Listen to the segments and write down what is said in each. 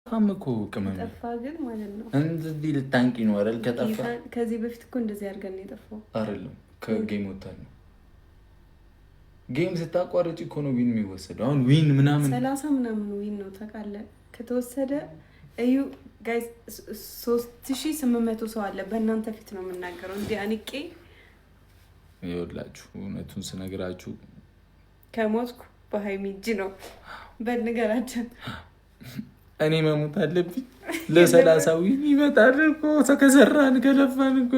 ታምኮ ቅመም ጠፋ ግን ማለት ነው። እንዴ ልታንቂ ነው አይደል? ከጠፋ ከዚህ በፊት እኮ እንደዚህ አድርገን ነው የጠፋው አይደለም። ከጌም ወጣን ነው። ጌም ስታቋርጪ እኮ ነው ዊን የሚወሰደው። አሁን ዊን ምናምን 30 ምናምን ዊን ነው ታውቃለህ። ከተወሰደ እዩ ጋይስ 3800 ሰው አለ። በእናንተ ፊት ነው የምናገረው። እንዴ አንቄ ይኸውላችሁ እውነቱን ስነግራችሁ ከሞትኩ በሃይሚ እጅ ነው በንገራችን። እኔ መሞት አለብኝ። ለ30 ይመጣል እኮ ከሰራን ከለፋን እኮ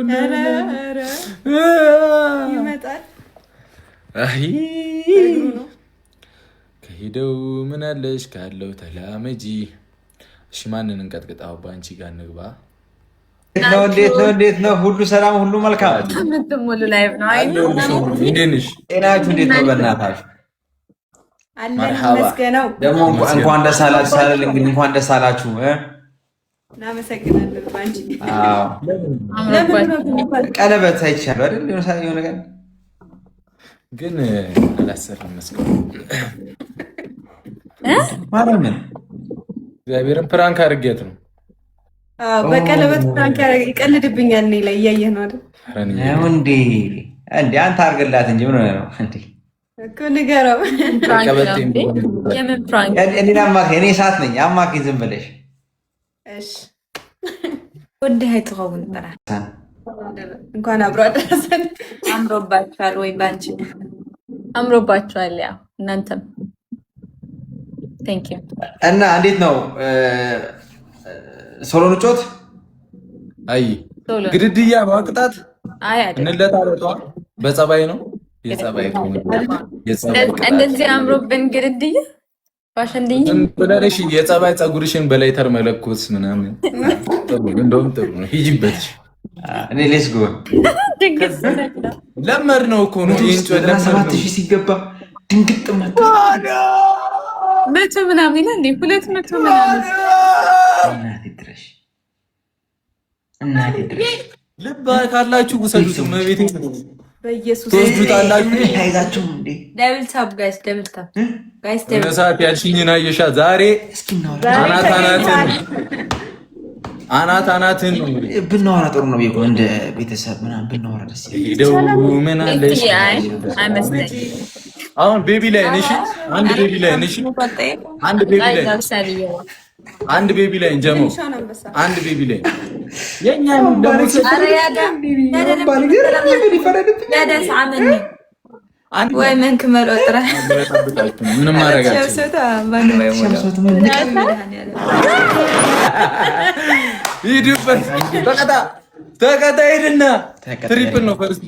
ይመጣል። አይ ከሄደው ምን አለሽ ካለው ተላመጂ። እሺ ማንን እንቀጥቅጣው? በአንቺ ጋር እንግባ። እንዴት ነው? ሁሉ ሰላም፣ ሁሉ መልካም። ምትሙሉ ላይቭ ነው። አይ እንዴንሽ ጤናችሁ እንዴት ነው? በእናታችሁ መስገነው ደግሞ እንኳን ደስ አላችሁ ሳልል እንግዲህ እንኳን ደስ አላችሁ። እናመሰግናለን። ባንቺ ቀለበት አይቻለሁ አይደል? የሆነ ቀን ግን አላሰራም መስገን ማርያምን እግዚአብሔርን ፕራንክ አድርጌት ነው። በቀለበት ፕራንክ ይቀልድብኛል እኔ ላይ እያየህ ነው አይደል? እንዴ አንተ አድርግላት እንጂ ምን ሆነ ነው እንዴ? እኮ ንገረው። የምን ፕራንክ? እኔ ሰዓት ነኝ። አማኪ ዝም ብለሽ እሺ። ወደ አይተኸውን ጥራ እንኳን አብሮ አደረሰን። አምሮባችኋል ወይ? ባንቺ አምሮባችኋል። ያው እናንተም ቴንክ ዩ። እና እንዴት ነው ሶሎን ጮት? አይ ግድድያ በቅጣት አይ አይደል እንለታለቷ በጸባይ ነው። የጸባይ እንደዚህ አምሮብን ግድድያ ባሸንድኝ ብለሽ የጸባይ ጸጉርሽን በላይተር መለኮስ ምናምን እንደውም ጥሩ ነው። ሂጂበት። እኔ ሌስ ጎ ለመድ ነው እኮ ነው። ይሄን ጮህ 7000 ሲገባ ድንግጥ ማለት መቶ ምናምን ይላል እንዴ? 200 ምናምን እናቴ ድረሽ ልብ ካላችሁ ውሰዱት። መቤቴ በኢየሱስ ትወስዱታላችሁ። ታይዛችሁ እንዴ? ደብል ታፕ ጋይስ፣ ደብል ታፕ ጋይስ። ደብል ሰዓት ያልሽኝን አየሻ። ዛሬ አናታናትን ብናወራ ጥሩ ነው። ይቆ እንደ ቤተሰብ ምናምን ብናወራ ደስ ይላል። ምን አለሽ? አሁን ቤቢ ላይ ነሽ። አንድ ቤቢ ላይ ነሽ። አንድ ቤቢ ላይ አንድ ቤቢ ላይ እንጀሞ አንድ ቤቢ ላይ የኛ ደግሞ ወይ ምን ከመረጥራ ምንም ማረጋችሁ ይዱበት ተቀጣ ሄድና ትሪፕል ነው። ፈርስት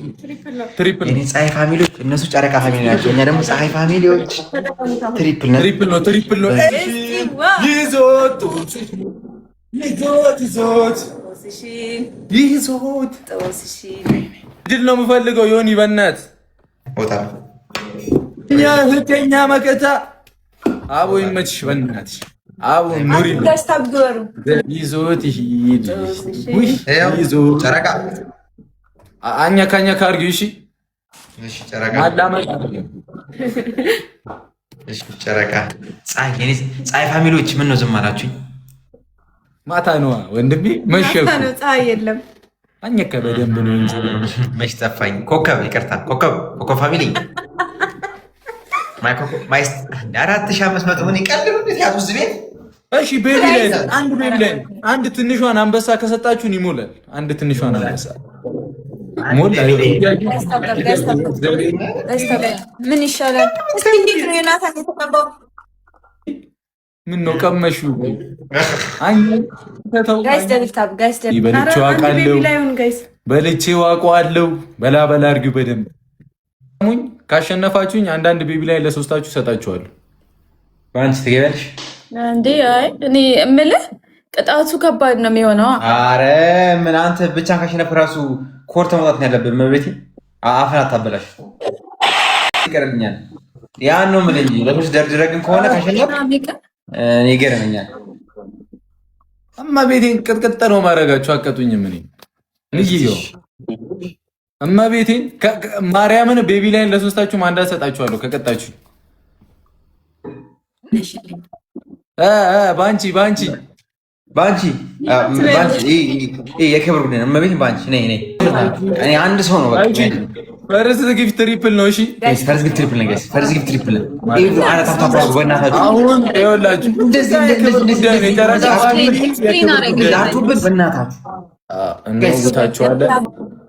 ትሪፕል ነው። ፀሐይ ፋሚሊዎች እነሱ ጨረቃ ፋሚሊ ናቸው። እኛ ደግሞ ፀሐይ ፋሚሊዎች ትሪፕል ነው። ትሪፕል ነው። ይዞት ድል ነው የምፈልገው። ዮኒ በእናት ቦታ ህገኛ መከታ አቦ ይመችሽ። በእናትሽ አቦ ኑሪ ይዞት ይሂድ። ይዞት ጨረቃ አኛ ካኛ ካርጊ። እሺ ጨረቃ ማላመጥ ጨረቃ ፀሐይ ፋሚሊዎች ምን ነው ዝም አላችሁኝ? ማታ ነው ወንድሜ፣ መሸኩ ነው። ፀሐይ የለም። አኘከ በደንብ ነው እንጂ መች ጠፋኝ። ኮከብ ይቅርታ፣ ኮከብ ፋሚሊ ማይስ 4500 ምን ይቀልሉ እንዴት ያዙ ቤት። እሺ ቤቢ ላይ አንድ ቤቢ ላይ አንድ ትንሿን አንበሳ ከሰጣችሁን ይሞላል። አንድ ትንሿን አንበሳ ሞላ። ምን ይሻላል? እስኪ እንዴት ነው የናታን የተቀባው? ምን ነው ቀመሹ? አይ ጋይስ ደብል ታፕ ጋይስ ደብል በልቼው አውቃለሁ። በልቼው አውቀዋለሁ። በላ አድርጊው በደንብ ሙኝ። ካሸነፋችሁኝ አንዳንድ ቤቢ ላይ ለሶስታችሁ ሰጣችኋለሁ። ባንቺ ትገበልሽ እንዴ? አይ እኔ እምልህ ቅጣቱ ከባድ ነው የሚሆነው። አረ ምን አንተ ብቻ ካሸነፍ ራሱ ኮርተ መውጣት ነው ያለብን። መቤቴ አፈን አታበላሽ። ይቀርልኛል። ያን ነው ምን እንጂ ለምን ደርድረግን ከሆነ ካሸነፍ እኔ ይገርመኛል። እመቤቴን ቅጥቅጥ ነው ማድረጋችሁ። አቀጡኝም እኔ ልጅዮ እመቤቴን ማርያምን ቤቢ ላይን ለሶስታችሁ ማንዳት ሰጣችኋለሁ ከቀጣችሁ። ባንቺ ባንቺ የክብር ጉዳይ ነው። መቤት ባንቺ ነይ እኔ አንድ ሰው ነው በቃ ፈርስ ጊፍት ትሪፕል ነው። እሺ ፈርስ ጊፍት ትሪፕል ነው። ፈርስ ጊፍት ትሪፕል ነው። አና ታታው በእናታችሁ አሁን ይኸውላችሁ እንደዚህ ጉዳይ ነው የጨረቃ ያርቱበት በእናታችሁ እናውታችኋለን።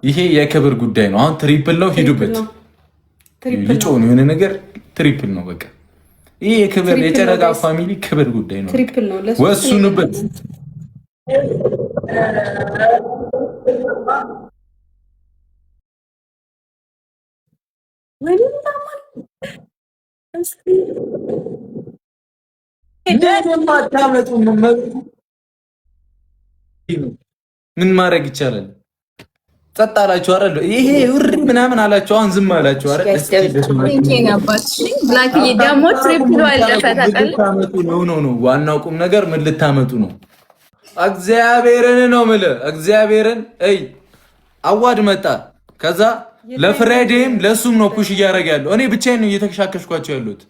ይሄ የክብር ጉዳይ ነው። አሁን ትሪፕል ነው። ሂዱበት ይጮህ የሆነ ነገር ትሪፕል ነው በቃ ይሄ የክብር የጨረቃ ፋሚሊ ክብር ጉዳይ ነው። ትሪፕል ነው። ወስኑበት። ምን ማድረግ ይቻላል? ጸጥ አላችሁ አይደል? ይሄ ውር ምናምን አላችሁ። አሁን ዝም አላችሁ አይደል? ነው ዋናው ቁም ነገር ምን ልታመጡ ነው? እግዚአብሔርን ነው የምልህ። እግዚአብሔርን አዋድ መጣ። ከዛ ለፍራይዴም ለሱም ነው ፑሽ እያደረገ ያለው። እኔ ብቻዬን ነው እየተከሻከሽኳቸው ያሉት።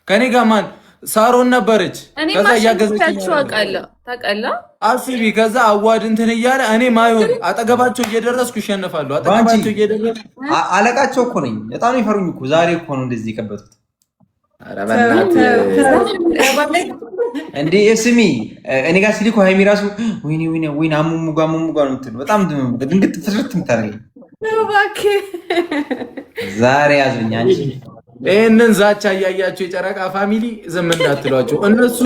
ከኔ ጋር ማን ሳሮን ነበረች። ከዛ እያገዘችኝ ታውቃለህ አስቢ። ከዛ አዋድ እንትን እያለ እኔ ማይሆን አጠገባቸው እየደረስኩ ይሸነፋለሁ። አጠገባቸው እየደረስኩ አለቃቸው እኮ ነኝ። በጣም ይፈሩኝ እኮ ዛሬ እኮ ነው እንደዚህ የቀበጡት። ኧረ በእናትህ እንዴ ስሚ፣ እኔ ጋር ሲልኩ ሃይሚ ራሱ ወይኔ አሙሙ ጋር ነው የምትለው። በጣም ድንግጥ ፍርት የምታደርገኝ ዛሬ ያዙኝ አንቺ። ይሄንን ዛቻ እያያችሁ የጨረቃ ፋሚሊ ዝም እንዳትሏቸው። እነሱ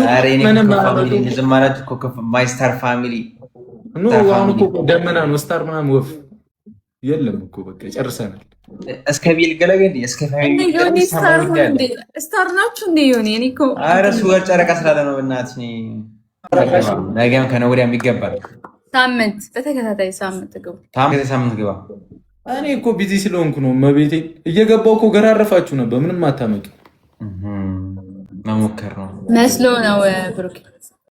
ምንም ዝም ማለት እኮ ማይ ስታር ፋሚሊ ኖ አሁን እኮ ደመና ነው። ስታር ምናምን ወፍ የለም እኮ በቃ ጨርሰናል። እስከ ቢል ገለገል እስከ ፋሚሊ ስታር ናችሁ እንዴ? ዮኒ እኔ እኮ ኧረ እሱ ጋር ጨረቃ ስላለ ነው። በእናትሽ ነገም ከነገ ወዲያም ይገባል። ሳምንት በተከታታይ ሳምንት ግባ። እኔ እኮ ቢዚ ስለሆንኩ ነው። መቤቴ እየገባው እኮ ገራረፋችሁ ነበር። ምንም አታመጡ። መሞከር ነው መስሎ ነው ብሩክ